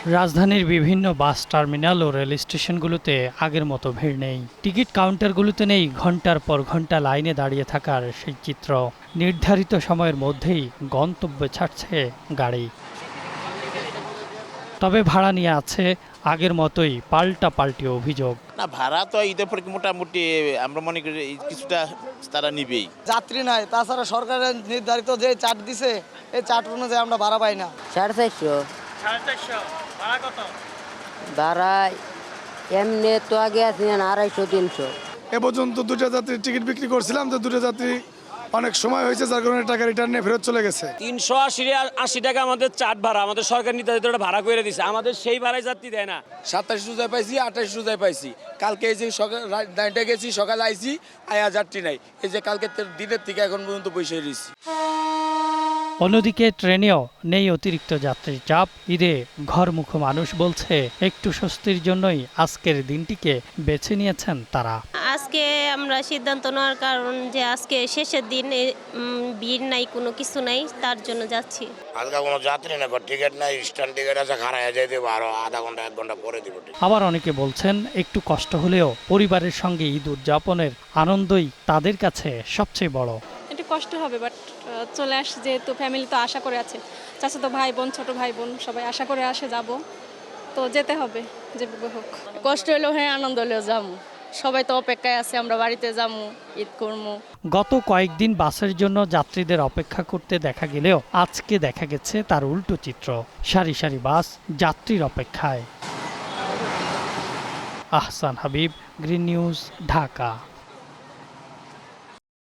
রাজধানীর বিভিন্ন bus terminal ও rail স্টেশনগুলোতে আগের মতো ভিড় নেই। টিকিট কাউন্টারগুলোতে নেই ঘন্টার পর ঘন্টা লাইনে দাঁড়িয়ে থাকার সেই চিত্র। নির্ধারিত সময়ের মধ্যেই গন্তব্যে ছাড়ছে গাড়ি। তবে ভাড়া নিয়ে আছে আগের মতোই পাল্টাপাল্টি অভিযোগ। না, ভাড়া তো ঈদের পর মোটামুটি আমরা মনে করি কিছুটা তারা নিবেই। যাত্রী নাই, তাছাড়া সরকারের নির্ধারিত যে চার্ট দিছে এই চার্ট অনুযায়ী আমরা ভাড়া পাই না। 450 ভাড়া কত? ভাড়া এমনি তো আগে আছে 250-300। এ পর্যন্ত দুটো যাত্রীর টিকিট বিক্রি করছিলাম, তো দুটো যাত্রী অনেক সময় হয়েছে, যার কারণে টাকা রিটার্ন নিয়ে ফেরত চলে গেছে। 380 টাকা আমাদের চার্ট ভাড়া, আমাদের সরকার নির্ধারিত ভাড়া করে দিছে, আমাদের সেই ভাড়ায় যাত্রী দেয় না। 27 রোজায় পাইছি, 28 রোজায় পাইছি। কালকে এই যে সকাল 9টায় গেছি, সকালে আইছি, আয়া যাত্রী নাই। এই যে কালকে দিনের থেকে এখন পর্যন্ত বসে রয়েছি। অন্যদিকে ট্রেনেও নেই অতিরিক্ত যাত্রীর চাপ। ঈদে ঘরমুখো মানুষ বলছে একটু স্বস্তির জন্যই আজকের দিনটিকে বেছে নিয়েছেন তারা। আজকে আমরা সিদ্ধান্ত নেওয়ার কারণ যে আজকে শেষের দিন, ভিড় নাই, কোনো কিছু নাই, তার জন্য যাচ্ছি। আজকে কোনো যাত্রী না, টিকিট নাই, স্ট্যান্ড টিকিট আছে, খারাপ যাই দেবো, আরো আধা ঘন্টা 1 ঘন্টা পরে দিব। আবার অনেকে বলছেন একটু কষ্ট হলেও পরিবারের সঙ্গে ঈদ উদযাপনের আনন্দই তাদের কাছে সবচেয়ে বড়। একটু কষ্ট হবে, বাট চলে আসছে যেহেতু, ফ্যামিলি তো আশা করে আছে, চাচাতো ভাই বোন, ছোট ভাই বোন সবাই আশা করে আসে, যাব তো যেতে হবে যেভাবে হোক। কষ্ট হলেও হ্যাঁ, আনন্দ হলেও যাবো, সবাই তো অপেক্ষায় আছে, আমরা বাড়িতে যাবো, ঈদ করবো। গত কয়েকদিন বাসের জন্য যাত্রীদের অপেক্ষা করতে দেখা গেলেও আজকে দেখা গেছে তার উল্টো চিত্র। সারি সারি বাস যাত্রীর অপেক্ষায়। Ahsan Habib, green news, Dhaka.